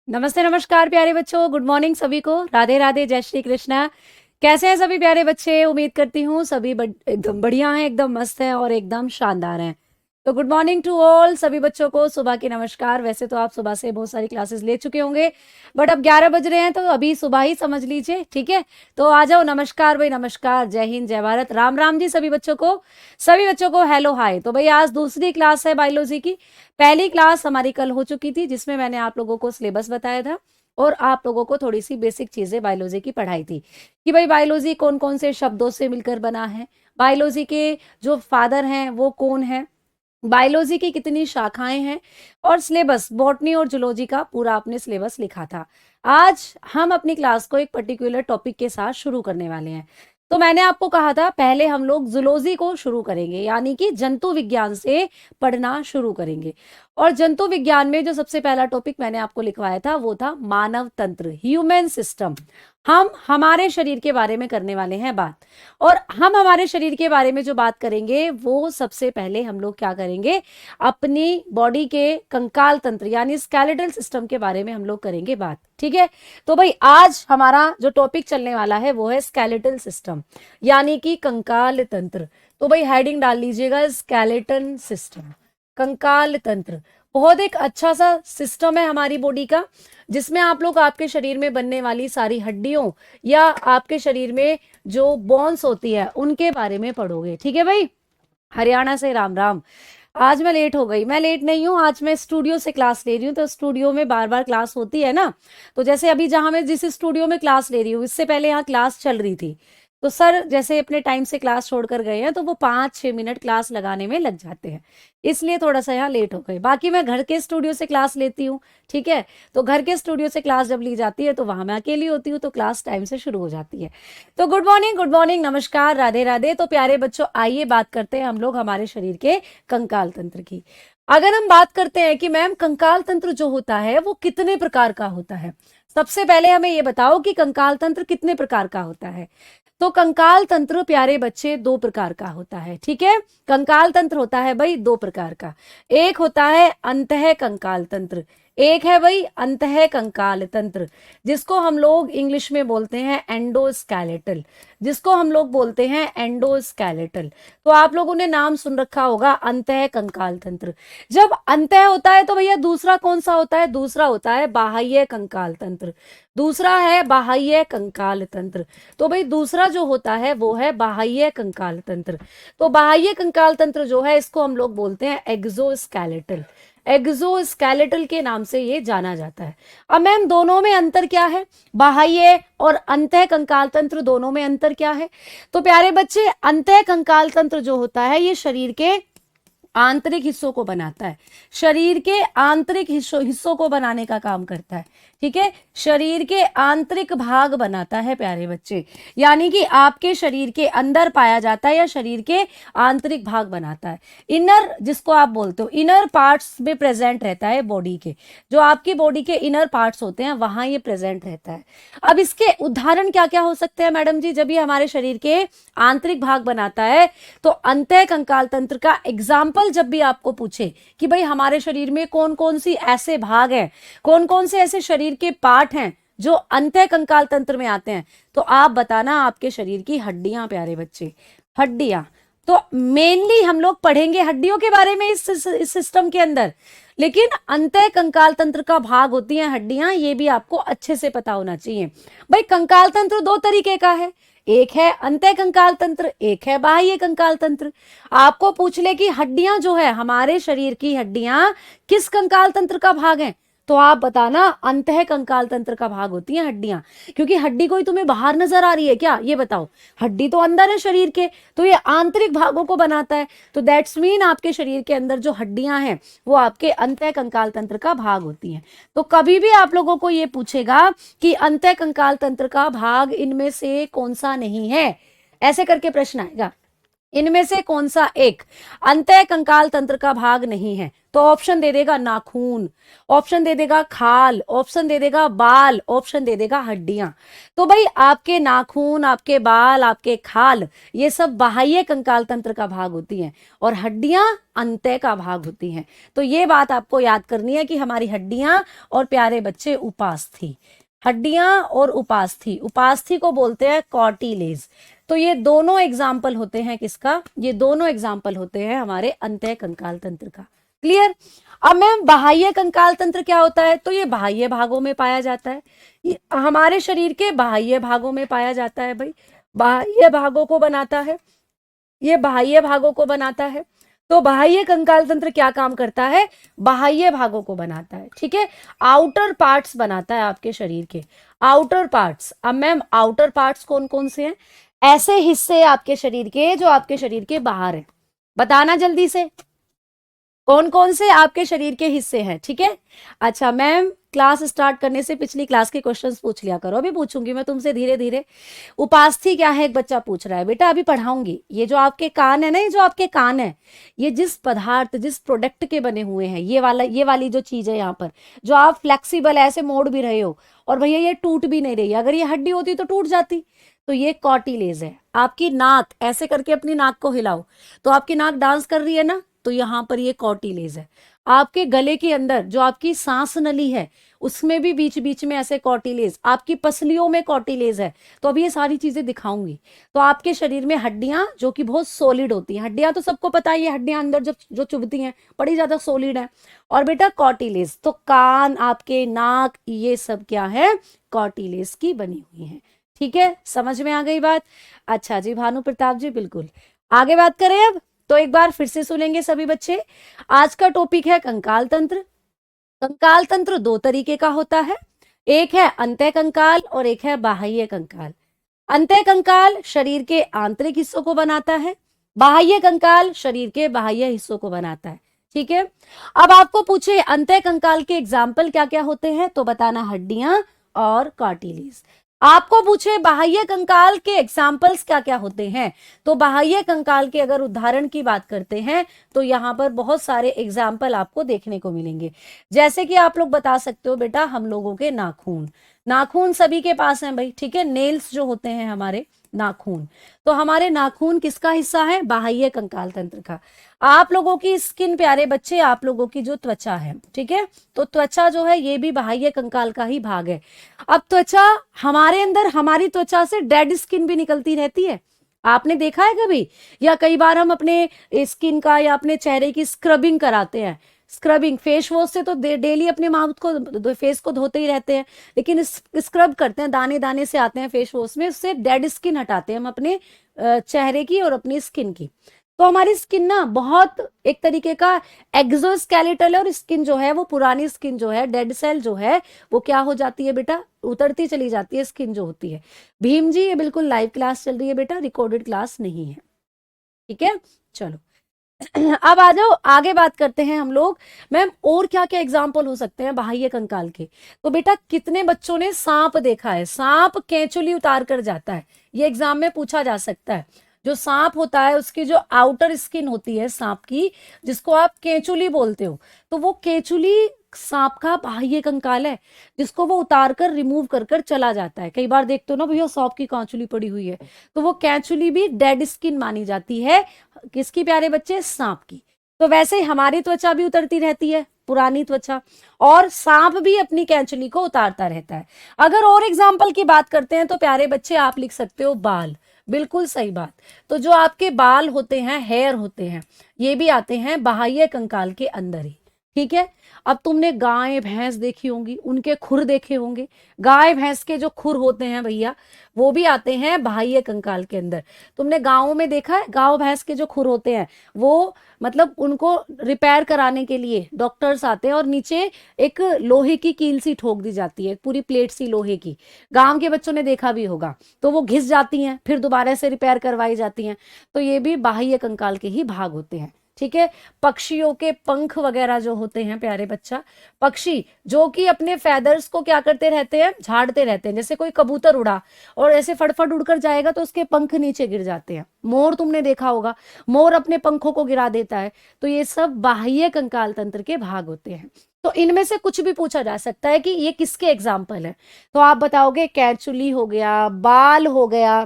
नमस्ते नमस्कार प्यारे बच्चों, गुड मॉर्निंग सभी को। राधे राधे, जय श्री कृष्णा। कैसे हैं सभी प्यारे बच्चे? उम्मीद करती हूँ सभी एकदम बढ़िया हैं, एकदम मस्त हैं और एकदम शानदार हैं। तो गुड मॉर्निंग टू ऑल सभी बच्चों को, सुबह की नमस्कार। वैसे तो आप सुबह से बहुत सारी क्लासेस ले चुके होंगे, बट अब 11 बज रहे हैं तो अभी सुबह ही समझ लीजिए, ठीक है? तो आ जाओ, नमस्कार भाई, नमस्कार, जय हिंद, जय भारत, राम राम जी सभी बच्चों को। सभी बच्चों को हेलो हाय। तो भाई आज दूसरी क्लास है बायोलॉजी की। पहली क्लास हमारी कल हो चुकी थी जिसमें मैंने आप लोगों को सिलेबस बताया था और आप लोगों को थोड़ी सी बेसिक चीजें बायोलॉजी की पढ़ाई थी कि भाई बायोलॉजी कौन कौन से शब्दों से मिलकर बना है, बायोलॉजी के जो फादर हैं वो कौन है, बायोलॉजी की कितनी शाखाएं हैं, और सिलेबस बॉटनी और जूलॉजी का पूरा आपने सिलेबस लिखा था। आज हम अपनी क्लास को एक पर्टिकुलर टॉपिक के साथ शुरू करने वाले हैं। तो मैंने आपको कहा था पहले हम लोग जूलॉजी को शुरू करेंगे, यानी कि जंतु विज्ञान से पढ़ना शुरू करेंगे। और जंतु विज्ञान में जो सबसे पहला टॉपिक मैंने आपको लिखवाया था वो था मानव तंत्र, ह्यूमन सिस्टम। हम हमारे शरीर के बारे में करने वाले हैं बात, और हम हमारे शरीर के बारे में जो बात करेंगे वो सबसे पहले हम लोग क्या करेंगे, अपनी बॉडी के कंकाल तंत्र यानी स्केलेटल सिस्टम के बारे में हम लोग करेंगे बात, ठीक है? तो भाई आज हमारा जो टॉपिक चलने वाला है वो है स्केलेटल सिस्टम यानी कि कंकाल तंत्र। तो भाई हेडिंग डाल लीजिएगा, स्केलेटन सिस्टम, कंकाल तंत्र। बहुत एक अच्छा सा सिस्टम है हमारी बॉडी का, जिसमें आप लोग आपके शरीर में बनने वाली सारी हड्डियों या आपके शरीर में जो बोन्स होती है उनके बारे में पढ़ोगे, ठीक है भाई? हरियाणा से राम राम। आज मैं लेट हो गई, मैं लेट नहीं हूँ, आज मैं स्टूडियो से क्लास ले रही हूँ। तो स्टूडियो में बार बार क्लास होती है ना, तो जैसे अभी जहां मैं जिस स्टूडियो में क्लास ले रही हूँ इससे पहले यहाँ क्लास चल रही थी, तो सर जैसे अपने टाइम से क्लास छोड़कर गए हैं तो वो 5-6 मिनट क्लास लगाने में लग जाते हैं, इसलिए थोड़ा सा यहाँ लेट हो गई। बाकी मैं घर के स्टूडियो से क्लास लेती हूँ, ठीक है? तो घर के स्टूडियो से क्लास जब ली जाती है तो वहां मैं अकेली होती हूँ, तो क्लास टाइम से शुरू हो जाती है। तो गुड मॉर्निंग, गुड मॉर्निंग, नमस्कार, राधे राधे। तो प्यारे बच्चों आइए बात करते हैं हम लोग हमारे शरीर के कंकाल तंत्र की। अगर हम बात करते हैं कि मैम कंकाल तंत्र जो होता है वो कितने प्रकार का होता है, सबसे पहले हमें ये बताओ कि कंकाल तंत्र कितने प्रकार का होता है। तो कंकाल तंत्र प्यारे बच्चे 2 प्रकार का होता है, ठीक है? कंकाल तंत्र होता है भाई 2 प्रकार का। एक होता है अंतः कंकाल तंत्र, एक है भाई अंतः कंकाल तंत्र, जिसको हम लोग इंग्लिश में बोलते हैं एंडोस्केलेटल, जिसको हम लोग बोलते हैं एंडोस्केलेटल। तो आप लोगों ने नाम सुन रखा होगा अंतः कंकाल तंत्र। जब अंतः होता है तो भैया दूसरा कौन सा होता है? दूसरा होता है बाह्य कंकाल तंत्र, दूसरा है बाह्य कंकाल तंत्र। तो भाई दूसरा जो होता है वो है बाह्य कंकाल तंत्र। तो बाह्य कंकाल तंत्र जो है इसको हम लोग बोलते हैं एक्सोस्केलेटल, एक्सोस्केलेटल के नाम से ये जाना जाता है। अब मैम दोनों में अंतर क्या है, बाह्य और अंतः कंकाल तंत्र दोनों में अंतर क्या है? तो प्यारे बच्चे अंतः कंकाल तंत्र जो होता है ये शरीर के आंतरिक हिस्सों को बनाता है, शरीर के आंतरिक हिस्सों को बनाने का काम करता है, ठीक है? शरीर के आंतरिक भाग बनाता है प्यारे बच्चे, यानी कि आपके शरीर के अंदर पाया जाता है या शरीर के आंतरिक भाग बनाता है। इनर जिसको आप बोलते हो, इनर पार्ट्स में प्रेजेंट रहता है बॉडी के, जो आपकी बॉडी के इनर पार्ट्स होते हैं वहां ये प्रेजेंट रहता है। अब इसके उदाहरण क्या क्या हो सकते हैं मैडम जी? जब ये हमारे शरीर के आंतरिक भाग बनाता है तो अंतः कंकाल तंत्र का एग्जाम्पल जब भी आपको पूछे कि भाई हमारे शरीर में कौन कौन सी ऐसे भाग हैं, कौन कौन से ऐसे शरीर के पार्ट हैं जो अंतः कंकाल तंत्र में आते हैं, तो आप बताना आपके शरीर की हड्डियां प्यारे बच्चे, हड्डियां। तो मेनली हम लोग पढ़ेंगे हड्डियों के बारे में इस सिस्टम के अंदर, लेकिन अंतः कंकाल तंत्र का भाग होती हैं हड्डियां, ये भी आपको अच्छे से पता होना चाहिए। भाई कंकाल तंत्र 2 तरीके का है, एक है अंतः कंकाल तंत्र, एक है बाह्य कंकाल तंत्र। आपको पूछ ले कि हड्डियां जो है हमारे शरीर की हड्डियां किस कंकाल तंत्र का भाग है, तो आप बताना अंतः कंकाल तंत्र का भाग होती हैं हड्डियां। क्योंकि हड्डी कोई तुम्हें बाहर नजर आ रही है क्या, ये बताओ? हड्डी तो अंदर है शरीर के, तो ये आंतरिक भागों को बनाता है। तो दैट्स मीन आपके शरीर के अंदर जो हड्डियां हैं वो आपके अंतः कंकाल तंत्र का भाग होती हैं। तो कभी भी आप लोगों को ये पूछेगा कि अंतः कंकाल तंत्र का भाग इनमें से कौन सा नहीं है, ऐसे करके प्रश्न आएगा, इनमें से कौन सा एक अंतः कंकाल तंत्र का भाग नहीं है? तो ऑप्शन दे देगा नाखून, ऑप्शन दे देगा खाल, ऑप्शन दे देगा बाल, ऑप्शन दे देगा हड्डियां। तो भाई आपके नाखून, आपके बाल, आपके खाल, ये सब बाह्य कंकाल तंत्र का भाग होती हैं और हड्डियां अंतः का भाग होती हैं। तो ये बात आपको याद करनी है कि हमारी हड्डियां और प्यारे बच्चे उपास्थि, हड्डियां और उपास्थि, उपास्थि को बोलते हैं कॉर्टिलेज। तो ये दोनों एग्जाम्पल होते हैं किसका? ये दोनों एग्जाम्पल होते हैं हमारे अंतः कंकाल तंत्र का। क्लियर? अब मैम बाह्य कंकाल तंत्र क्या होता है? तो ये बाह्य भागों में पाया जाता है, ये हमारे शरीर के बाह्य भागों में पाया जाता है भाई, बाह्य भागों को बनाता है, ये बाह्य भागों को बनाता है। तो बाह्य कंकाल तंत्र क्या काम करता है? बाह्य भागों को बनाता है, ठीक है, आउटर पार्ट्स बनाता है आपके शरीर के, आउटर पार्ट्स। अब मैम आउटर पार्ट्स कौन कौन से हैं? ऐसे हिस्से आपके शरीर के जो आपके शरीर के बाहर है, बताना जल्दी से कौन कौन से आपके शरीर के हिस्से हैं, ठीक है। अच्छा मैम क्लास स्टार्ट करने से पिछली क्लास के क्वेश्चंस पूछ लिया करो, अभी पूछूंगी मैं तुमसे धीरे धीरे। उपास्थि क्या है? एक बच्चा पूछ रहा है, बेटा अभी पढ़ाऊंगी। ये जो आपके कान है ना, ये जो आपके कान है, ये जिस पदार्थ जिस प्रोडक्ट के बने हुए हैं, ये वाली जो चीज है यहाँ पर, जो आप फ्लेक्सिबल ऐसे मोड़ भी रहे हो और भैया ये टूट भी नहीं रही, अगर ये हड्डी होती तो टूट जाती, तो ये कॉर्टिलेज है। आपकी नाक ऐसे करके अपनी नाक को हिलाओ तो आपकी नाक डांस कर रही है ना, तो यहाँ पर ये कॉर्टिलेज है। आपके गले के अंदर जो आपकी सांस नली है उसमें भी बीच बीच में ऐसे कॉर्टिलेज, आपकी पसलियों में कॉर्टिलेज है। तो अब ये सारी चीजें दिखाऊंगी। तो आपके शरीर में हड्डियां जो कि बहुत सॉलिड होती हैं, हड्डियां तो सबको पता है, ये हड्डियां अंदर जो चुभती हैं बड़ी ज्यादा सॉलिड है। और बेटा कॉर्टिलेज, तो कान, आपके नाक, ये सब क्या है? कॉर्टिलेज की बनी हुई है, ठीक है, समझ में आ गई बात? अच्छा जी भानु प्रताप जी, बिल्कुल। आगे बात करें अब, तो एक बार फिर से सुनेंगे सभी बच्चे। आज का टॉपिक है कंकाल तंत्र। कंकाल तंत्र दो तरीके का होता है, एक है अंतः कंकाल और एक है बाह्य कंकाल। अंतः कंकाल शरीर के आंतरिक हिस्सों को बनाता है, बाह्य कंकाल शरीर के बाह्य हिस्सों को बनाता है, ठीक है। अब आपको पूछे अंतः कंकाल के एग्जाम्पल क्या क्या होते हैं, तो बताना हड्डियां और कार्टिलेज। आपको पूछे बाह्य कंकाल के एग्जाम्पल्स क्या क्या होते हैं, तो बाह्य कंकाल के अगर उदाहरण की बात करते हैं तो यहाँ पर बहुत सारे एग्जाम्पल आपको देखने को मिलेंगे। जैसे कि आप लोग बता सकते हो बेटा, हम लोगों के नाखून, नाखून सभी के पास हैं भाई, ठीक है, नेल्स जो होते हैं हमारे नाखून, तो हमारे नाखून किसका हिस्सा है? बाह्य कंकाल तंत्र का। आप लोगों की स्किन, प्यारे बच्चे, आप लोगों की जो त्वचा है, ठीक है, तो त्वचा जो है ये भी बाह्य कंकाल का ही भाग है। अब त्वचा, हमारे अंदर हमारी त्वचा से डेड स्किन भी निकलती रहती है, आपने देखा है कभी? या कई बार हम अपने स्किन का या अपने चेहरे की स्क्रबिंग कराते हैं, स्क्रबिंग फेस वॉश से तो डेली अपने माउथ को, फेस को धोते ही रहते हैं, लेकिन स्क्रब करते हैं, दाने दाने से आते हैं फेस वॉश में, उससे डेड स्किन हटाते हैं हम अपने चेहरे की और अपनी स्किन की। तो हमारी स्किन ना बहुत एक तरीके का एक्सोस्केलेटल है, और स्किन जो है वो पुरानी स्किन जो है, डेड सेल जो है वो क्या हो जाती है बेटा? उतरती चली जाती है स्किन जो होती है। भीम जी ये बिल्कुल लाइव क्लास चल रही है बेटा, रिकॉर्डेड क्लास नहीं है, ठीक है। चलो अब आ जाओ, आगे बात करते हैं हम लोग। मैम और क्या क्या एग्जाम्पल हो सकते हैं बाह्य कंकाल के? तो बेटा कितने बच्चों ने सांप देखा है? सांप केंचुली उतार कर जाता है, ये एग्जाम में पूछा जा सकता है। जो सांप होता है उसकी जो आउटर स्किन होती है सांप की, जिसको आप केंचुली बोलते हो, तो वो केंचुली सांप का बाह्य कंकाल है, जिसको वो उतार कर रिमूव कर कर चला जाता है। कई बार देखते हो ना भैया सांप की कांचुली पड़ी हुई है, तो वो कैंचुली भी डेड स्किन मानी जाती है, किसकी प्यारे बच्चे? सांप की। तो वैसे हमारी त्वचा भी उतरती रहती है, पुरानी त्वचा, और सांप भी अपनी कैंचुली को उतारता रहता है। अगर और एग्जाम्पल की बात करते हैं तो प्यारे बच्चे आप लिख सकते हो बाल, बिल्कुल सही बात। तो जो आपके बाल होते हैं, हेयर होते हैं, ये भी आते हैं बाह्य कंकाल के अंदर ही, ठीक है। अब तुमने गाय भैंस देखी होंगी, उनके खुर देखे होंगे, गाय भैंस के जो खुर होते हैं भैया वो भी आते हैं बाह्य कंकाल के अंदर। तुमने गाँव में देखा है, गाय भैंस के जो खुर होते हैं वो मतलब उनको रिपेयर कराने के लिए डॉक्टर्स आते हैं और नीचे एक लोहे की कील सी ठोक दी जाती है, पूरी प्लेट सी लोहे की, गांव के बच्चों ने देखा भी होगा, तो वो घिस जाती हैं, फिर दोबारा से रिपेयर करवाई जाती हैं। तो ये भी बाह्य कंकाल के ही भाग होते हैं, ठीक है। पक्षियों के पंख वगैरह जो होते हैं प्यारे बच्चा, पक्षी जो कि अपने फेदर्स को क्या करते रहते हैं, झाड़ते रहते हैं। जैसे कोई कबूतर उड़ा और ऐसे फटफट उड़कर जाएगा तो उसके पंख नीचे गिर जाते हैं। मोर तुमने देखा होगा, मोर अपने पंखों को गिरा देता है। तो ये सब बाह्य कंकाल तंत्र के भाग होते हैं। तो इनमें से कुछ भी पूछा जा सकता है कि ये किसके एग्जाम्पल है। तो आप बताओगे कैचुली हो गया, बाल हो गया,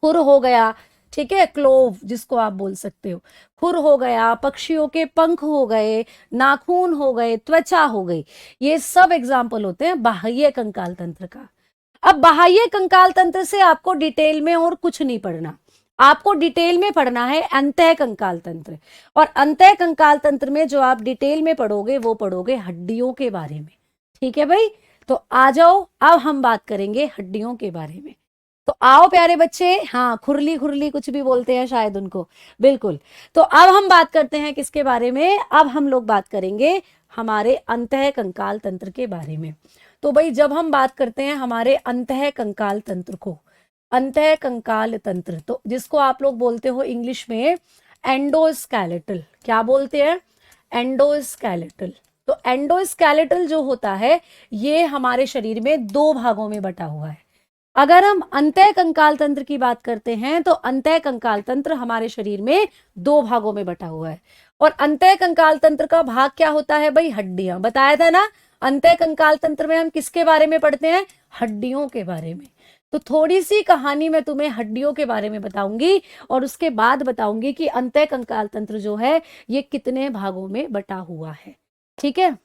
खुर हो गया, ठीक है, क्लोव जिसको आप बोल सकते हो, खुर हो गया, पक्षियों के पंख हो गए, नाखून हो गए, त्वचा हो गई। ये सब एग्जाम्पल होते हैं बाह्य कंकाल तंत्र का। अब बाह्य कंकाल तंत्र से आपको डिटेल में और कुछ नहीं पढ़ना, आपको डिटेल में पढ़ना है अंतः कंकाल तंत्र। और अंतः कंकाल तंत्र में जो आप डिटेल में पढ़ोगे वो पढ़ोगे हड्डियों के बारे में। ठीक है भाई, तो आ जाओ, अब हम बात करेंगे हड्डियों के बारे में। तो आओ प्यारे बच्चे, हाँ खुरली खुरली कुछ भी बोलते हैं शायद उनको, बिल्कुल। तो अब हम बात करते हैं किसके बारे में, अब हम लोग बात करेंगे हमारे अंतः कंकाल तंत्र के बारे में। तो भाई जब हम बात करते हैं हमारे अंतः कंकाल तंत्र को, अंतः कंकाल तंत्र तो जिसको आप लोग बोलते हो इंग्लिश में एंडोस्केलेटल, क्या बोलते हैं, एंडोस्केलेटल। तो एंडोस्केलेटल जो होता है ये हमारे शरीर में दो भागों में बटा हुआ है। अगर हम अंतः कंकाल तंत्र की बात करते हैं तो अंतः कंकाल तंत्र हमारे शरीर में दो भागों में बटा हुआ है। और अंतः कंकाल तंत्र का भाग क्या होता है भाई, हड्डियां। बताया था ना, अंतः कंकाल तंत्र में हम किसके बारे में पढ़ते हैं, हड्डियों के बारे में। तो थोड़ी सी कहानी मैं तुम्हें हड्डियों के बारे में बताऊंगी और उसके बाद बताऊंगी कि अंतः कंकाल तंत्र जो है ये कितने भागों में बटा हुआ है। ठीक है।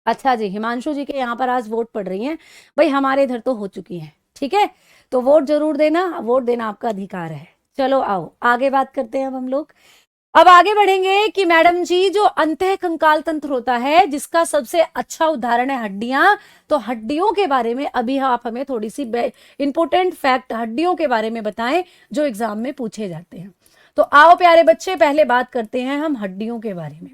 अच्छा जी, हिमांशु जी के यहाँ पर आज वोट पड़ रही हैं भाई, हमारे इधर तो हो चुकी है। ठीक है, तो वोट जरूर देना, वोट देना आपका अधिकार है। चलो आओ आगे बात करते हैं अब हम लोग। अब आगे बढ़ेंगे कि मैडम जी जो अंतः कंकाल तंत्र होता है जिसका सबसे अच्छा उदाहरण है हड्डियां, तो हड्डियों के बारे में अभी आप हमें थोड़ी सी इंपोर्टेंट फैक्ट हड्डियों के बारे में बताएं जो एग्जाम में पूछे जाते हैं। तो आओ प्यारे बच्चे, पहले बात करते हैं हम हड्डियों के बारे में।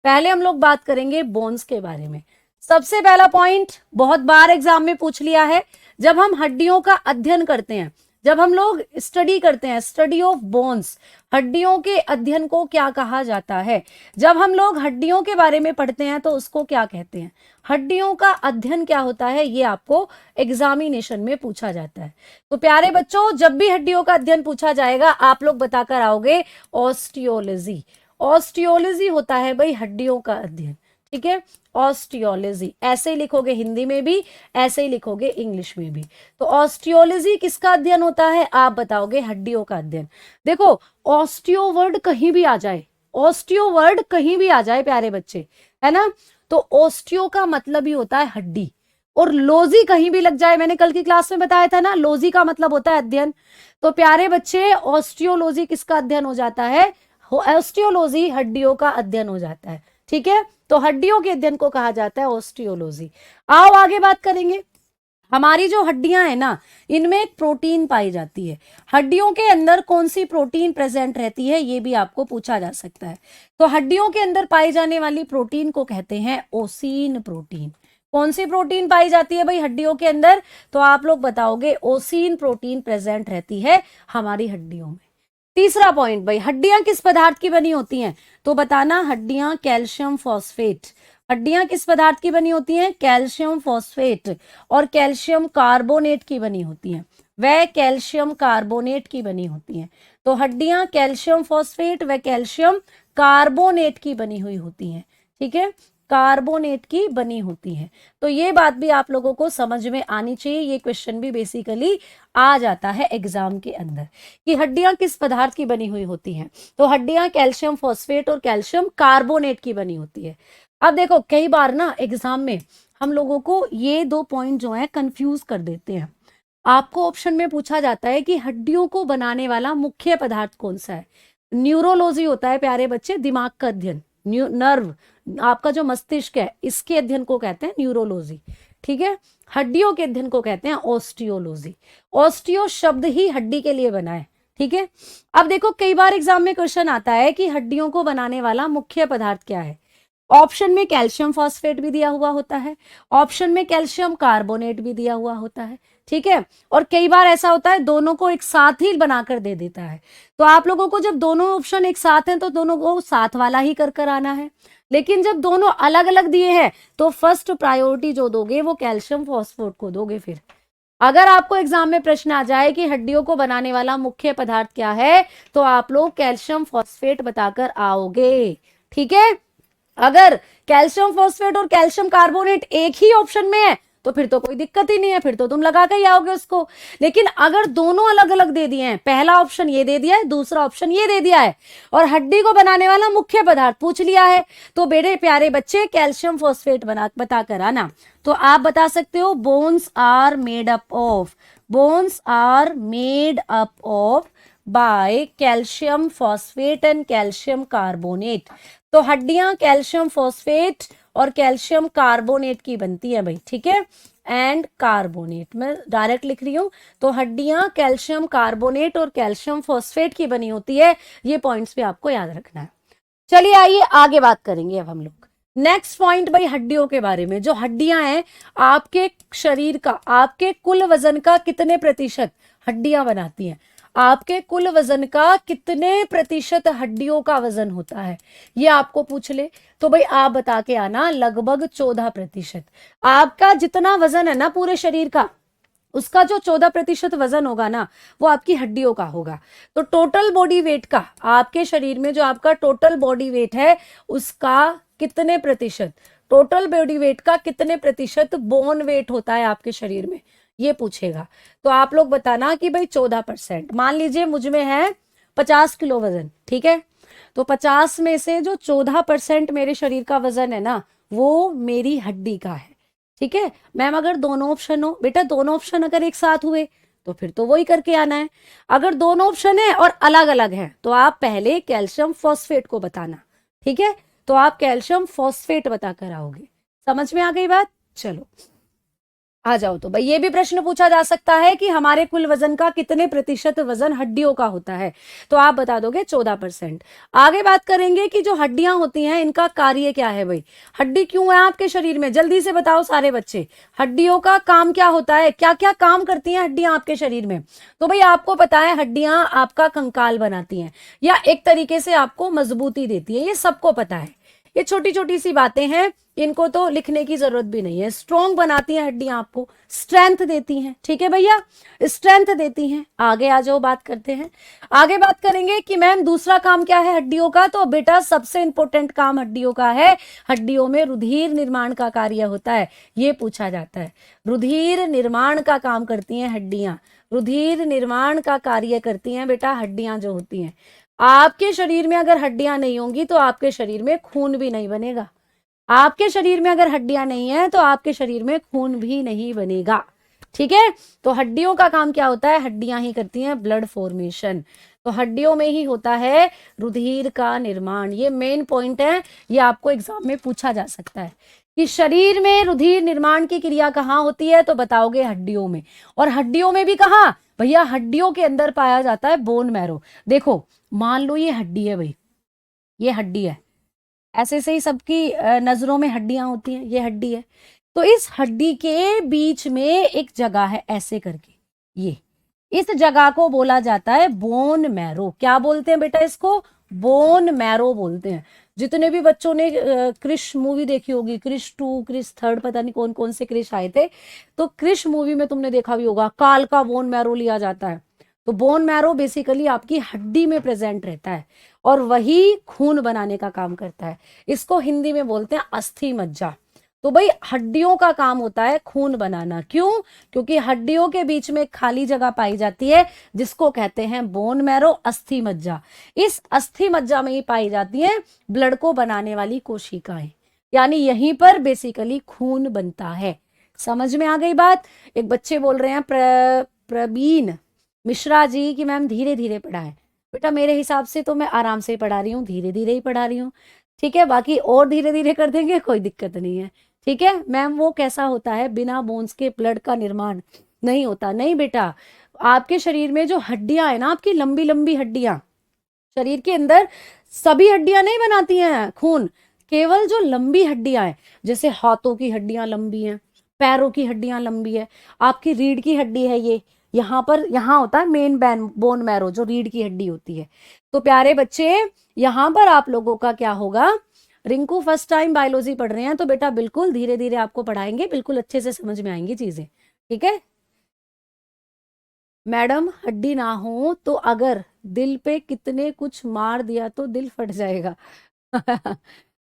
पहले हम लोग बात करेंगे बोन्स के बारे में। सबसे पहला पॉइंट बहुत बार एग्जाम में पूछ लिया है, जब हम हड्डियों का अध्ययन करते हैं, जब हम लोग स्टडी करते हैं, स्टडी ऑफ बोन्स, हड्डियों के अध्ययन को क्या कहा जाता है। जब हम लोग हड्डियों के बारे में पढ़ते हैं तो उसको क्या कहते हैं, हड्डियों का अध्ययन क्या होता है, ये आपको एग्जामिनेशन में पूछा जाता है। तो प्यारे बच्चों जब भी हड्डियों का अध्ययन पूछा जाएगा आप लोग बताकर आओगे ऑस्टियोलॉजी। ऑस्टियोलॉजी होता है भाई हड्डियों का अध्ययन। ठीक है, ऑस्टियोलॉजी ऐसे ही लिखोगे, हिंदी में भी ऐसे ही लिखोगे, इंग्लिश में भी। तो ऑस्टियोलॉजी किसका अध्ययन होता है, आप बताओगे हड्डियों का अध्ययन। देखो ऑस्टियो वर्ड कहीं भी आ जाए, ऑस्टियो वर्ड कहीं भी आ जाए प्यारे बच्चे, है ना, तो ऑस्टियो का मतलब ही होता है हड्डी, और लोजी कहीं भी लग जाए, मैंने कल की क्लास में बताया था ना, लोजी का मतलब होता है अध्ययन। तो प्यारे बच्चे ऑस्टियोलॉजी किसका अध्ययन हो जाता है, ऑस्टियोलॉजी हड्डियों का अध्ययन हो जाता है। ठीक है, तो हड्डियों के अध्ययन को कहा जाता है ऑस्टियोलॉजी। आओ आगे बात करेंगे। हमारी जो हड्डियां हैं ना, इनमें एक प्रोटीन पाई जाती है। हड्डियों के अंदर कौन सी प्रोटीन प्रेजेंट रहती है ये भी आपको पूछा जा सकता है। तो हड्डियों के अंदर पाई जाने वाली प्रोटीन को कहते हैं ओसीन प्रोटीन। कौन सी प्रोटीन पाई जाती है भाई हड्डियों के अंदर, तो आप लोग बताओगे ओसीन प्रोटीन प्रेजेंट रहती है हमारी हड्डियों में। तीसरा पॉइंट भाई, हड्डियां किस पदार्थ की बनी होती हैं, तो बताना हड्डियां कैल्शियम फॉस्फेट। हड्डियां किस पदार्थ की बनी होती हैं, कैल्शियम फॉस्फेट और कैल्शियम कार्बोनेट की बनी होती हैं, वह कैल्शियम कार्बोनेट की बनी होती हैं। तो हड्डियां कैल्शियम फॉस्फेट व कैल्शियम कार्बोनेट की बनी हुई होती हैं। ठीक है, कार्बोनेट की बनी होती है। तो ये बात भी आप लोगों को समझ में आनी चाहिए, ये क्वेश्चन भी बेसिकली आ जाता है एग्जाम के अंदर कि हड्डियां किस पदार्थ की बनी हुई होती हैं। तो हड्डियां कैल्शियम फॉस्फेट और कैल्शियम कार्बोनेट की बनी होती है। अब देखो कई बार ना एग्जाम में हम लोगों को ये दो पॉइंट जो है कंफ्यूज कर देते हैं। आपको ऑप्शन में पूछा जाता है कि हड्डियों को बनाने वाला मुख्य पदार्थ कौन सा है। न्यूरोलॉजी होता है प्यारे बच्चे, दिमाग का अध्ययन, नर्व, आपका जो मस्तिष्क है इसके अध्ययन को कहते हैं न्यूरोलॉजी। ठीक है, हड्डियों के अध्ययन को कहते हैं ऑस्टियोलॉजी। ऑस्टियो शब्द ही हड्डी के लिए बना है। ठीक है, अब देखो कई बार एग्जाम में क्वेश्चन आता है कि हड्डियों को बनाने वाला मुख्य पदार्थ क्या है। ऑप्शन में कैल्शियम फॉस्फेट भी दिया हुआ होता है, ऑप्शन में कैल्शियम कार्बोनेट भी दिया हुआ होता है, ठीक है। और कई बार ऐसा होता है दोनों को एक साथ ही बनाकर दे देता है, तो आप लोगों को जब दोनों ऑप्शन एक साथ हैं तो दोनों को साथ वाला ही कर आना है। लेकिन जब दोनों अलग अलग दिए हैं तो फर्स्ट प्रायोरिटी जो दोगे वो कैल्शियम फॉस्फेट को दोगे। फिर अगर आपको एग्जाम में प्रश्न आ जाए कि हड्डियों को बनाने वाला मुख्य पदार्थ क्या है, तो आप लोग कैल्शियम फॉस्फेट बताकर आओगे, ठीक है। अगर कैल्शियम फॉस्फेट और कैल्शियम कार्बोनेट एक ही ऑप्शन में है तो फिर तो कोई दिक्कत ही नहीं है, फिर तो तुम लगा के ही आओगे उसको। लेकिन अगर दोनों अलग अलग दे दिए हैं, पहला ऑप्शन ये दे दिया है, दूसरा ऑप्शन ये दे दिया है, और हड्डी को बनाने वाला मुख्य पदार्थ पूछ लिया है, तो बेटे प्यारे बच्चे कैल्शियम फॉस्फेट बता कर आना। तो आप बता सकते हो bones are made up of by calcium phosphate and calcium carbonate. तो हड्डियां कैल्शियम फॉस्फेट और कैल्शियम कार्बोनेट की बनती है भाई, ठीक है। एंड कार्बोनेट मैं डायरेक्ट लिख रही हूं, तो हड्डियां कैल्शियम कार्बोनेट और कैल्शियम फॉस्फेट की बनी होती है। ये पॉइंट्स भी आपको याद रखना है। चलिए आइए आगे बात करेंगे अब हम लोग। नेक्स्ट पॉइंट भाई हड्डियों के बारे में। जो हड्डियां हैं आपके शरीर का, आपके कुल वजन का कितने प्रतिशत हड्डियां बनाती हैं? आपके कुल वजन का कितने प्रतिशत हड्डियों का वजन होता है, ये आपको पूछ ले तो भाई आप बता के आना लगभग 14%। आपका जितना वजन है ना पूरे शरीर का, उसका जो 14% वजन होगा ना वो आपकी हड्डियों का होगा। तो टोटल बॉडी वेट का, आपके शरीर में जो आपका टोटल बॉडी वेट है उसका कितने प्रतिशत, टोटल बॉडी वेट का कितने प्रतिशत बोन वेट होता है आपके शरीर में, ये पूछेगा। तो आप लोग बताना कि भाई 14%। मान लीजिए मुझ में है 50 किलो वजन, ठीक है, तो 50 में से जो 14% मेरे शरीर का वजन है ना वो मेरी हड्डी का है, ठीक है। मैम अगर दोनों ऑप्शन हो, बेटा दोनों ऑप्शन अगर एक साथ हुए तो फिर तो वही करके आना है। अगर दोनों ऑप्शन है और अलग अलग हैं तो आप पहले कैल्शियम फॉस्फेट को बताना, ठीक है। तो आप कैल्शियम फॉस्फेट बताकर आओगे। समझ में आ गई बात? चलो आ जाओ। तो भाई ये भी प्रश्न पूछा जा सकता है कि हमारे कुल वजन का कितने प्रतिशत वजन हड्डियों का होता है, तो आप बता दोगे 14%। आगे बात करेंगे कि जो हड्डियां होती हैं इनका कार्य क्या है भाई, हड्डी क्यों है आपके शरीर में, जल्दी से बताओ सारे बच्चे। हड्डियों का काम क्या होता है, क्या क्या काम करती हैं हड्डियां आपके शरीर में? तो भाई आपको पता है हड्डियां आपका कंकाल बनाती हैं या एक तरीके से आपको मजबूती देती है, ये सबको पता है। ये छोटी छोटी सी बातें हैं, इनको तो लिखने की जरूरत भी नहीं है। स्ट्रॉन्ग बनाती हैं हड्डियां, आपको स्ट्रेंथ देती हैं, ठीक है भैया, स्ट्रेंथ देती हैं। आगे आ जाओ, बात करते हैं। आगे बात करेंगे कि मैम दूसरा काम क्या है हड्डियों का, तो बेटा सबसे इंपॉर्टेंट काम हड्डियों का है, हड्डियों में रुधिर निर्माण का कार्य होता है, ये पूछा जाता है। रुधिर निर्माण का काम करती हैं हड्डियां, रुधिर निर्माण का कार्य करती हैं बेटा हड्डियां जो होती हैं। आपके शरीर में अगर हड्डियां नहीं होंगी तो आपके शरीर में खून भी नहीं बनेगा। आपके शरीर में अगर हड्डियां नहीं है तो आपके शरीर में खून भी नहीं बनेगा, ठीक है। तो हड्डियों का काम क्या होता है, हड्डियां ही करती हैं ब्लड फॉर्मेशन। तो हड्डियों में ही होता है रुधिर का निर्माण। ये मेन पॉइंट है, ये आपको एग्जाम में पूछा जा सकता है कि शरीर में रुधिर निर्माण की क्रिया कहाँ होती है, तो बताओगे हड्डियों में। और हड्डियों में भी कहाँ भैया, हड्डियों के अंदर पाया जाता है बोन मैरो। देखो मान लो ये हड्डी है भाई, ये हड्डी है, ऐसे से ही सबकी नजरों में हड्डियां होती हैं, ये हड्डी है। तो इस हड्डी के बीच में एक जगह है ऐसे करके, ये इस जगह को बोला जाता है बोन मैरो। क्या बोलते हैं बेटा इसको, बोन मैरो बोलते हैं। जितने भी बच्चों ने क्रिश मूवी देखी होगी, क्रिश 2, क्रिश 3, पता नहीं कौन कौन से क्रिश आए थे, तो क्रिश मूवी में तुमने देखा भी होगा काल का बोन मैरो लिया जाता है। तो बोन मैरो बेसिकली आपकी हड्डी में प्रेजेंट रहता है और वही खून बनाने का काम करता है। इसको हिंदी में बोलते हैं अस्थि मज्जा। तो भाई हड्डियों का काम होता है खून बनाना। क्यों? क्योंकि हड्डियों के बीच में खाली जगह पाई जाती है जिसको कहते हैं बोन मैरो, अस्थि मज्जा। इस अस्थि मज्जा में ही पाई जाती है ब्लड को बनाने वाली कोशिकाएं, यानी यहीं पर बेसिकली खून बनता है। समझ में आ गई बात? एक बच्चे बोल रहे हैं प्रवीण मिश्रा जी कि मैम धीरे धीरे पढ़ाएं। बेटा मेरे हिसाब से तो मैं आराम से पढ़ा रही हूँ, धीरे धीरे ही पढ़ा रही हूँ, ठीक है। बाकी और धीरे धीरे कर देंगे, कोई दिक्कत नहीं है, ठीक है। मैम वो कैसा होता है, बिना बोन्स के ब्लड का निर्माण नहीं होता। नहीं बेटा, आपके शरीर में जो हड्डियां है ना, आपकी लंबी लंबी हड्डियां, शरीर के अंदर सभी हड्डियां नहीं बनाती हैं खून, केवल जो लंबी हड्डियां हैं, जैसे हाथों की हड्डियां लंबी हैं, पैरों की हड्डियां लंबी है, आपकी रीढ़ की हड्डी है, ये यहाँ पर, यहाँ होता है मेन बोन मैरो, जो रीढ़ की हड्डी होती है। तो प्यारे बच्चे, यहाँ पर आप लोगों का क्या होगा, रिंकू फर्स्ट टाइम बायोलॉजी पढ़ रहे हैं तो बेटा बिल्कुल धीरे धीरे आपको पढ़ाएंगे, बिल्कुल अच्छे से समझ में आएंगी चीजें, ठीक है। मैडम हड्डी ना हो तो अगर दिल पे कितने कुछ मार दिया तो दिल फट जाएगा।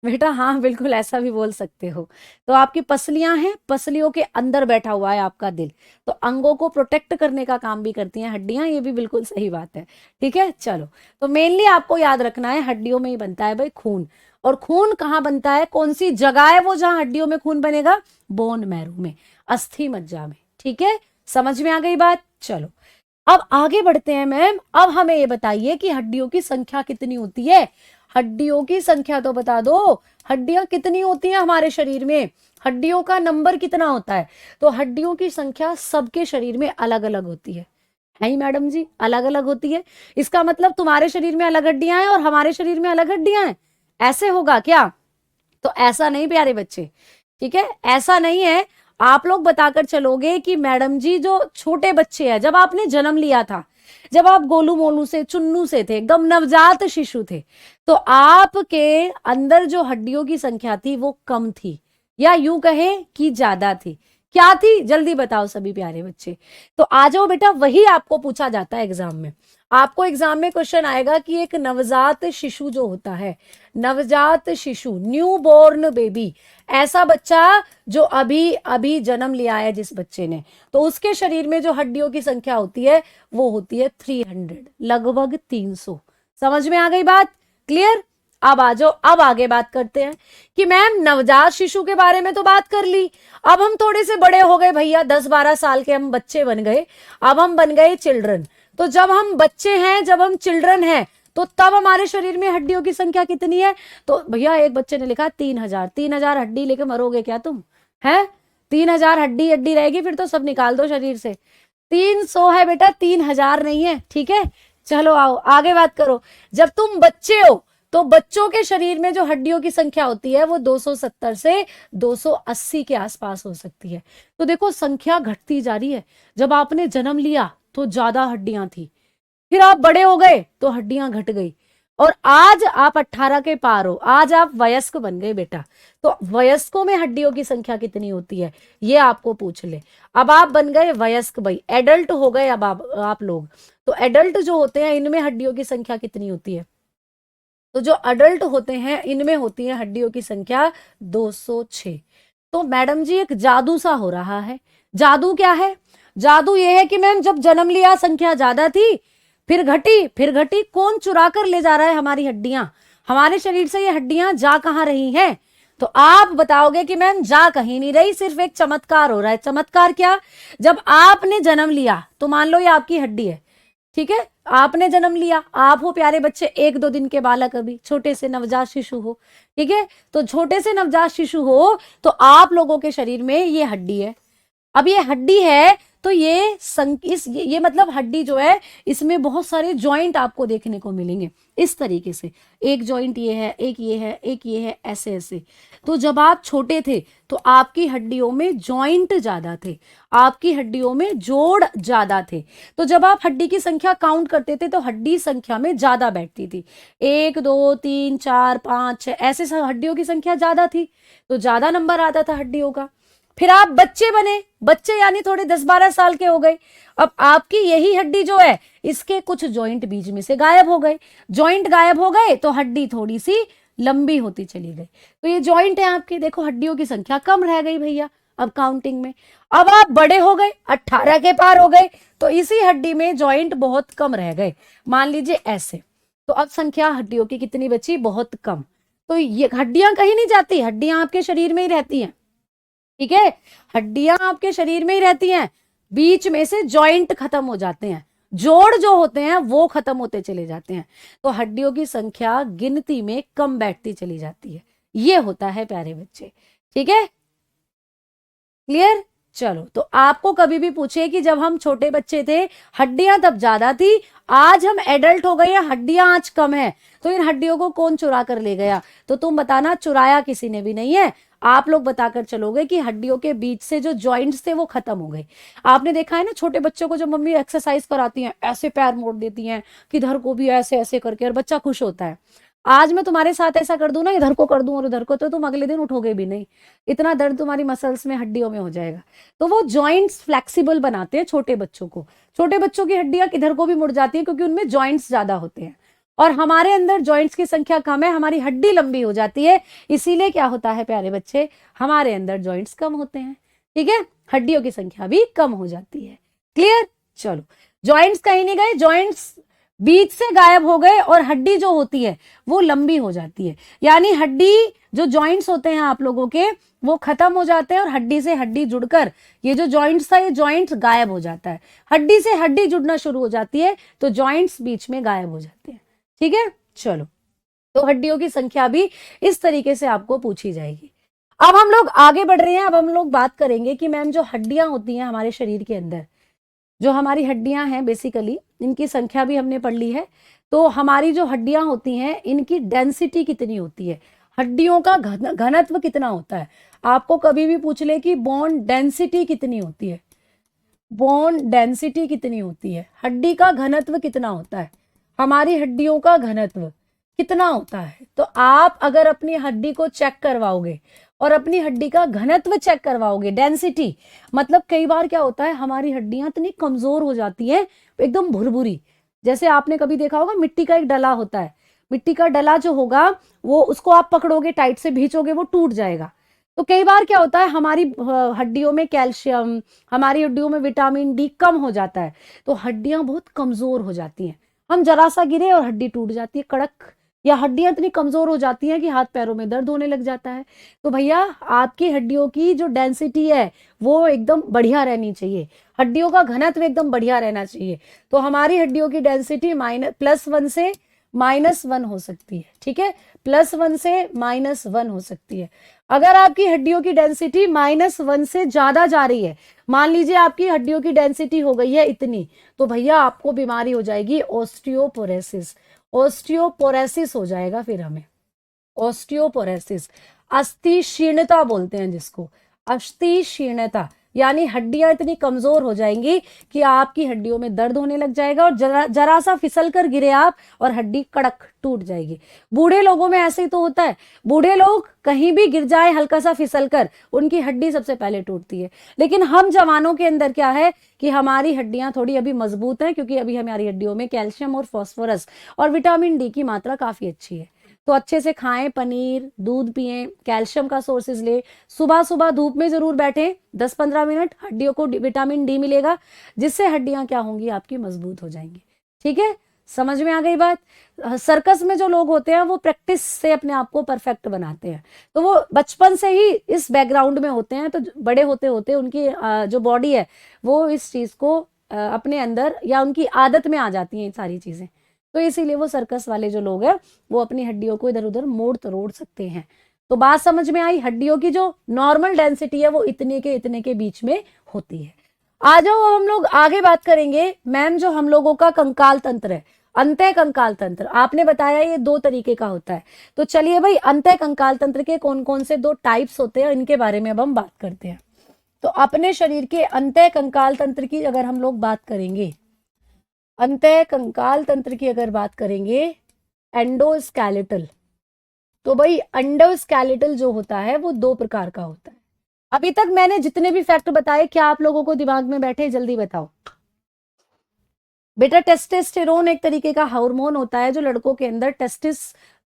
बेटा हाँ, बिल्कुल ऐसा भी बोल सकते हो। तो आपकी पसलियां हैं, पसलियों के अंदर बैठा हुआ है आपका दिल, तो अंगों को प्रोटेक्ट करने का काम भी करती हैं हड्डियां, ये भी बिल्कुल सही बात है, ठीक है। चलो, तो मेनली आपको याद रखना है हड्डियों में ही बनता है भाई खून। और खून कहाँ बनता है, कौन सी जगह है वो जहां हड्डियों में खून बनेगा, बोन मैरो में, अस्थि मज्जा में, ठीक है। समझ में आ गई बात। चलो अब आगे बढ़ते हैं मैम। अब हमें ये बताइए कि हड्डियों की संख्या कितनी होती है, हड्डियों की संख्या तो बता दो, हड्डियां कितनी होती हैं हमारे शरीर में, हड्डियों का नंबर कितना होता है। तो हड्डियों की संख्या सबके शरीर में अलग अलग होती है ही मैडम जी, अलग अलग होती है। इसका मतलब तुम्हारे शरीर में अलग हड्डियां हैं और हमारे शरीर में अलग हड्डियां हैं, ऐसे होगा क्या? तो ऐसा नहीं प्यारे बच्चे, ठीक है, ऐसा नहीं है। आप लोग बताकर चलोगे कि मैडम जी जो छोटे बच्चे हैं, जब आपने जन्म लिया था, जब आप गोलू मोलू से चुन्नू से थे, एकदम नवजात शिशु थे, तो आपके अंदर जो हड्डियों की संख्या थी वो कम थी, या यूं कहे कि ज्यादा थी। क्या थी, जल्दी बताओ सभी प्यारे बच्चे। तो आ जाओ बेटा, वही आपको पूछा जाता है एग्जाम में। आपको एग्जाम में क्वेश्चन आएगा कि एक नवजात शिशु जो होता है, नवजात शिशु, न्यू बोर्न बेबी, ऐसा बच्चा जो अभी अभी जन्म लिया है जिस बच्चे ने, तो उसके शरीर में जो हड्डियों की संख्या होती है वो होती है 300, लगभग 300। समझ में आ गई बात, क्लियर। अब आ जाओ, अब आगे बात करते हैं कि मैम नवजात शिशु के बारे में तो बात कर ली, अब हम थोड़े से बड़े हो गए भैया, 10-12 साल के हम बच्चे बन गए, अब हम बन गए चिल्ड्रन। तो जब हम बच्चे हैं, जब हम चिल्ड्रन हैं, तो तब हमारे शरीर में हड्डियों की संख्या कितनी है? तो भैया एक बच्चे ने लिखा 3000। 3000 हड्डी लेके मरोगे क्या तुम, है? 3000 हड्डी हड्डी रहेगी, फिर तो सब निकाल दो शरीर से। 300 है बेटा, 3000 नहीं है, ठीक है। चलो आओ आगे बात करो। जब तुम बच्चे हो तो बच्चों के शरीर में जो हड्डियों की संख्या होती है वो 270 से 280 के आसपास हो सकती है। तो देखो संख्या घटती जा रही है। जब आपने जन्म लिया तो ज्यादा हड्डियां थी, फिर आप बड़े हो गए तो हड्डियां घट गई, और आज आप 18 के पार हो, आज आप वयस्क बन गए बेटा। तो वयस्कों में हड्डियों की संख्या कितनी होती है ये आपको पूछ ले। अब आप बन गए वयस्क भाई, एडल्ट हो गए अब आप लोग। तो एडल्ट जो होते हैं इनमें हड्डियों की संख्या कितनी होती है? तो जो अडल्ट होते हैं इनमें होती है हड्डियों की संख्या 206। तो मैडम जी एक जादू सा हो रहा है। जादू क्या है? जादू ये है कि मैम जब जन्म लिया संख्या ज्यादा थी, फिर घटी, फिर घटी। कौन चुरा कर ले जा रहा है हमारी हड्डियां? हमारे शरीर से ये हड्डियां जा कहां रही हैं? तो आप बताओगे कि मैम जा कहीं नहीं रही, सिर्फ एक चमत्कार हो रहा है। चमत्कार क्या? जब आपने जन्म लिया तो मान लो ये आपकी हड्डी है, ठीक है, आपने जन्म लिया, आप हो प्यारे बच्चे 1-2 दिन के बालक, अभी छोटे से नवजात शिशु हो, ठीक है। तो छोटे से नवजात शिशु हो तो आप लोगों के शरीर में ये हड्डी है। अब ये हड्डी है तो ये मतलब हड्डी जो है इसमें बहुत सारे जॉइंट आपको देखने को मिलेंगे इस तरीके से। एक जॉइंट ये है, एक ये है, एक ये है, ऐसे ऐसे। तो जब आप छोटे थे तो आपकी हड्डियों में जॉइंट ज्यादा थे, आपकी हड्डियों में जोड़ ज्यादा थे। तो जब आप हड्डी की संख्या काउंट करते थे तो हड्डी संख्या में ज्यादा बैठती थी, 1 2 3 4 5 6 ऐसे हड्डियों की संख्या ज्यादा थी, तो ज्यादा नंबर आता था हड्डियों का। फिर आप बच्चे बने, बच्चे यानी थोड़े 10-12 साल के हो गए। अब आपकी यही हड्डी जो है इसके कुछ जॉइंट बीच में से गायब हो गए। जॉइंट गायब हो गए तो हड्डी थोड़ी सी लंबी होती चली गई। तो ये जॉइंट है आपके, देखो हड्डियों की संख्या कम रह गई भैया अब काउंटिंग में। अब आप बड़े हो गए, 18 के पार हो गए, तो इसी हड्डी में जॉइंट बहुत कम रह गए, मान लीजिए ऐसे। तो अब संख्या हड्डियों की कितनी बची? बहुत कम। तो ये हड्डियां कहीं नहीं जाती, हड्डियां आपके शरीर में ही रहती हैं, ठीक है। हड्डियां आपके शरीर में ही रहती हैं, बीच में से जॉइंट खत्म हो जाते हैं, जोड़ जो होते हैं वो खत्म होते चले जाते हैं, तो हड्डियों की संख्या गिनती में कम बैठती चली जाती है। ये होता है प्यारे बच्चे, ठीक है, क्लियर। चलो, तो आपको कभी भी पूछे कि जब हम छोटे बच्चे थे हड्डियां तब ज्यादा थी, आज हम एडल्ट हो गए हैं हड्डियां आज कम है, तो इन हड्डियों को कौन चुरा कर ले गया? तो तुम बताना, चुराया किसी ने भी नहीं है। आप लोग बताकर चलोगे कि हड्डियों के बीच से जो जॉइंट्स थे वो खत्म हो गए। आपने देखा है ना, छोटे बच्चों को जब मम्मी एक्सरसाइज कराती हैं ऐसे पैर मोड़ देती हैं, किधर को भी ऐसे ऐसे करके, और बच्चा खुश होता है। आज मैं तुम्हारे साथ ऐसा कर दूं ना, इधर को कर दूं और उधर को, तो तुम अगले दिन उठोगे भी नहीं, इतना दर्द तुम्हारी मसल्स में, हड्डियों में हो जाएगा। तो वो जॉइंट्स फ्लेक्सिबल बनाते हैं छोटे बच्चों को। छोटे बच्चों की हड्डियां किधर को भी मुड़ जाती हैं क्योंकि उनमें जॉइंट्स ज्यादा होते हैं, और हमारे अंदर जॉइंट्स की संख्या कम है, हमारी हड्डी लंबी हो जाती है, इसीलिए क्या होता है प्यारे बच्चे, हमारे अंदर जॉइंट्स कम होते हैं। ठीक है, हड्डियों की संख्या भी कम हो जाती है। क्लियर? चलो, जॉइंट्स कहीं नहीं गए, जॉइंट्स बीच से गायब हो गए, और हड्डी जो होती है वो लंबी हो जाती है। यानी हड्डी, जो जॉइंट्स होते हैं आप लोगों के, वो खत्म हो जाते हैं, और हड्डी से हड्डी जुड़कर ये जो जॉइंट्स था, ये जॉइंट्स गायब हो जाता है। हड्डी से हड्डी जुड़ना शुरू हो जाती है तो जॉइंट्स बीच में गायब हो जाते हैं। ठीक है, चलो, तो हड्डियों की संख्या भी इस तरीके से आपको पूछी जाएगी। अब हम लोग आगे बढ़ रहे हैं। अब हम लोग बात करेंगे कि मैम जो हड्डियां होती हैं हमारे शरीर के अंदर, जो हमारी हड्डियां हैं बेसिकली, इनकी संख्या भी हमने पढ़ ली है। तो हमारी जो हड्डियां होती हैं इनकी डेंसिटी कितनी होती है, हड्डियों का घनत्व कितना होता है। आपको कभी भी पूछ ले कि बोन डेंसिटी कितनी होती है, बोन डेंसिटी कितनी होती है, हड्डी का घनत्व कितना होता है, हमारी हड्डियों का घनत्व कितना होता है, तो आप अगर अपनी हड्डी को चेक करवाओगे और अपनी हड्डी का घनत्व चेक करवाओगे, डेंसिटी, मतलब कई बार क्या होता है हमारी हड्डियां इतनी कमजोर हो जाती हैं, एकदम भुरभुरी। जैसे आपने कभी देखा होगा मिट्टी का एक डला होता है, मिट्टी का डला जो होगा वो, उसको आप पकड़ोगे टाइट से भींचोगे वो टूट जाएगा। तो कई बार क्या होता है हमारी हड्डियों में कैल्शियम, हमारी हड्डियों में विटामिन डी कम हो जाता है, तो हड्डियां बहुत कमजोर हो जाती हैं। हम जरा सा गिरे और हड्डी टूट जाती है कड़क, या हड्डियां इतनी कमजोर हो जाती हैं कि हाथ पैरों में दर्द होने लग जाता है। तो भैया आपकी हड्डियों की जो डेंसिटी है वो एकदम बढ़िया रहनी चाहिए, हड्डियों का घनत्व एकदम बढ़िया रहना चाहिए। तो हमारी हड्डियों की डेंसिटी +1 से -1 हो सकती है। ठीक है, +1 से -1 हो सकती है। अगर आपकी हड्डियों की डेंसिटी -1 से ज्यादा जा रही है, मान लीजिए आपकी हड्डियों की डेंसिटी हो गई है इतनी, तो भैया आपको बीमारी हो जाएगी ऑस्टियोपोरोसिस। ऑस्टियोपोरोसिस हो जाएगा फिर हमें, ऑस्टियोपोरोसिस, अस्थि शीर्णता बोलते हैं जिसको, अस्थि शीर्णता, यानी हड्डियां इतनी कमजोर हो जाएंगी कि आपकी हड्डियों में दर्द होने लग जाएगा, और जरा सा फिसल कर गिरे आप और हड्डी कड़क टूट जाएगी। बूढ़े लोगों में ऐसे ही तो होता है, बूढ़े लोग कहीं भी गिर जाए हल्का सा फिसल कर, उनकी हड्डी सबसे पहले टूटती है। लेकिन हम जवानों के अंदर क्या है कि हमारी हड्डियां थोड़ी अभी मजबूत हैं, क्योंकि अभी हमारी हड्डियों में कैल्शियम और फास्फोरस और विटामिन डी की मात्रा काफी अच्छी है। तो अच्छे से खाएं, पनीर, दूध पिएं, कैल्शियम का सोर्सेज ले, सुबह सुबह धूप में जरूर बैठें 10-15 मिनट, हड्डियों को विटामिन डी मिलेगा, जिससे हड्डियां क्या होंगी आपकी, मजबूत हो जाएंगी। ठीक है, समझ में आ गई बात? सर्कस में जो लोग होते हैं वो प्रैक्टिस से अपने आप को परफेक्ट बनाते हैं, तो वो बचपन से ही इस बैकग्राउंड में होते हैं, तो बड़े होते होते उनकी जो बॉडी है वो इस चीज को अपने अंदर, या उनकी आदत में आ जाती हैं सारी चीजें। तो इसीलिए वो सर्कस वाले जो लोग हैं वो अपनी हड्डियों को इधर उधर मोड़ तरोड़ सकते हैं। तो बात समझ में आई, हड्डियों की जो नॉर्मल डेंसिटी है वो इतने के बीच में होती है। आ जाओ, हम लोग आगे बात करेंगे मैम, जो हम लोगों का कंकाल तंत्र है, अंतः कंकाल तंत्र, आपने बताया ये 2 तरीके का होता है। तो चलिए भाई, अंतः कंकाल तंत्र के कौन कौन से 2 टाइप्स होते हैं इनके बारे में अब हम बात करते हैं। तो अपने शरीर के अंतः कंकाल तंत्र की अगर हम लोग बात करेंगे, अंतः कंकाल तंत्र की अगर बात करेंगे, एंडोस्केलेटल, तो भाई एंडोस्केलेटल जो होता है वो 2 प्रकार का होता है। अभी तक मैंने जितने भी फैक्ट बताए, क्या आप लोगों को दिमाग में बैठे? जल्दी बताओ बेटा। टेस्टोस्टेरोन एक तरीके का हार्मोन होता है जो लड़कों के अंदर टेस्टिस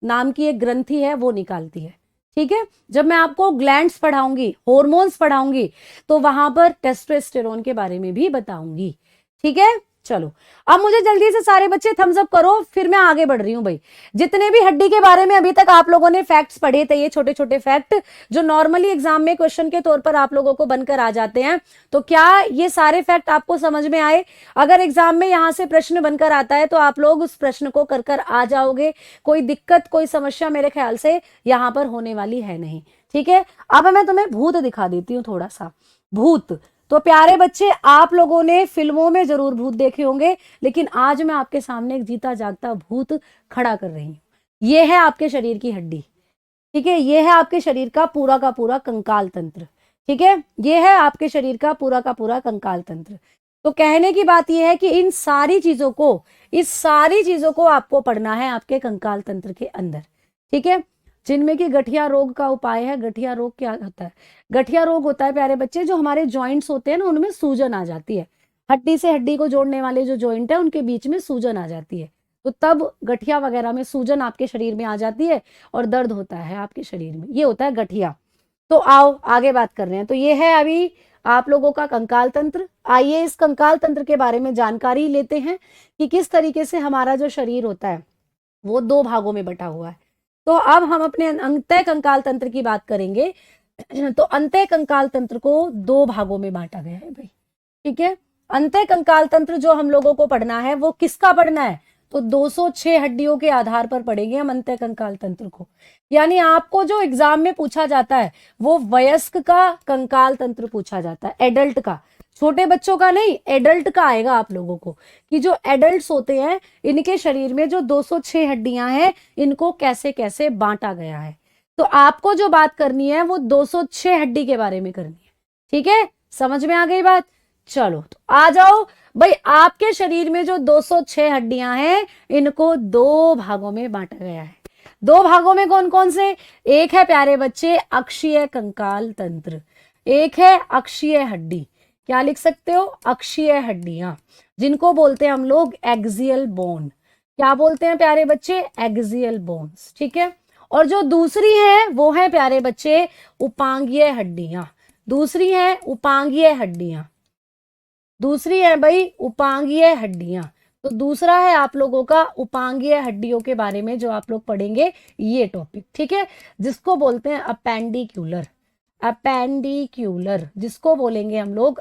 नाम की एक ग्रंथि है वो निकालती है। ठीक है, जब मैं आपको ग्लैंड्स पढ़ाऊंगी, हार्मोन्स पढ़ाऊंगी, तो वहां पर टेस्टोस्टेरोन के बारे में भी बताऊंगी। ठीक है, चलो अब मुझे जल्दी से सारे बच्चे थम्स अप करो, फिर मैं आगे बढ़ रही हूं भाई। जितने भी हड्डी के बारे में अभी तक आप लोगों ने फैक्ट्स पढ़े थे, ये छोटे छोटे फैक्ट जो नॉर्मली एग्जाम में क्वेश्चन के तौर पर आप लोगों को बनकर आ जाते हैं, तो क्या ये सारे फैक्ट आपको समझ में आए? अगर एग्जाम में यहां से प्रश्न बनकर आता है तो आप लोग उस प्रश्न को कर कर आ जाओगे, कोई दिक्कत कोई समस्या मेरे ख्याल से यहां पर होने वाली है नहीं। ठीक है, अब मैं तुम्हें भूत दिखा देती हूँ थोड़ा सा। भूत, तो प्यारे बच्चे, आप लोगों ने फिल्मों में जरूर भूत देखे होंगे, लेकिन आज मैं आपके सामने एक जीता जागता भूत खड़ा कर रही हूँ। ये है आपके शरीर की हड्डी, ठीक है, ये है आपके शरीर का पूरा कंकाल तंत्र, ठीक है, ये है आपके शरीर का पूरा कंकाल तंत्र। तो कहने की बात यह है कि इस सारी चीजों को आपको पढ़ना है आपके कंकाल तंत्र के अंदर, ठीक है, जिनमें कि गठिया रोग का उपाय है। गठिया रोग क्या होता है? गठिया रोग होता है प्यारे बच्चे, जो हमारे जॉइंट्स होते हैं ना, उनमें सूजन आ जाती है। हड्डी से हड्डी को जोड़ने वाले जो जॉइंट है, उनके बीच में सूजन आ जाती है, तो तब गठिया वगैरह में सूजन आपके शरीर में आ जाती है और दर्द होता है आपके शरीर में, ये होता है गठिया। तो आओ आगे बात कर रहे हैं। तो ये है अभी आप लोगों का कंकाल तंत्र। आइए इस कंकाल तंत्र के बारे में जानकारी लेते हैं कि किस तरीके से हमारा जो शरीर होता है वो 2 भागों में बटा हुआ है। तो अब हम अपने अंतः कंकाल तंत्र की बात करेंगे। तो अंतः कंकाल तंत्र को 2 भागों में बांटा गया है भाई, ठीक है। अंतः कंकाल तंत्र जो हम लोगों को पढ़ना है वो किसका पढ़ना है? तो 206 हड्डियों के आधार पर पढ़ेंगे हम अंतः कंकाल तंत्र को। यानी आपको जो एग्जाम में पूछा जाता है वो वयस्क का कंकाल तंत्र पूछा जाता है, एडल्ट का, छोटे बच्चों का नहीं, एडल्ट का आएगा आप लोगों को, कि जो एडल्ट्स होते हैं इनके शरीर में जो 206 हड्डियां हैं इनको कैसे कैसे बांटा गया है। तो आपको जो बात करनी है वो 206 हड्डी के बारे में करनी है, ठीक है, समझ में आ गई बात? चलो तो आ जाओ भाई, आपके शरीर में जो 206 हड्डियां हैं इनको 2 भागों में बांटा गया है। 2 भागों में कौन कौन से? एक है प्यारे बच्चे अक्षीय कंकाल तंत्र, एक है अक्षीय हड्डी। क्या लिख सकते हो? अक्षीय हड्डियां, जिनको बोलते हैं हम लोग एक्सियल बोन। क्या बोलते हैं प्यारे बच्चे? एक्सियल बोन्स, ठीक है। और जो दूसरी है वो है प्यारे बच्चे उपांगीय हड्डियां। दूसरी है उपांगीय हड्डियां, दूसरी है भाई उपांगीय हड्डियां। तो दूसरा है आप लोगों का उपांगीय हड्डियों के बारे में जो आप लोग पढ़ेंगे ये टॉपिक, ठीक है, जिसको बोलते हैं अपेंडिक्यूलर। अपेंडिक्यूलर जिसको बोलेंगे हम लोग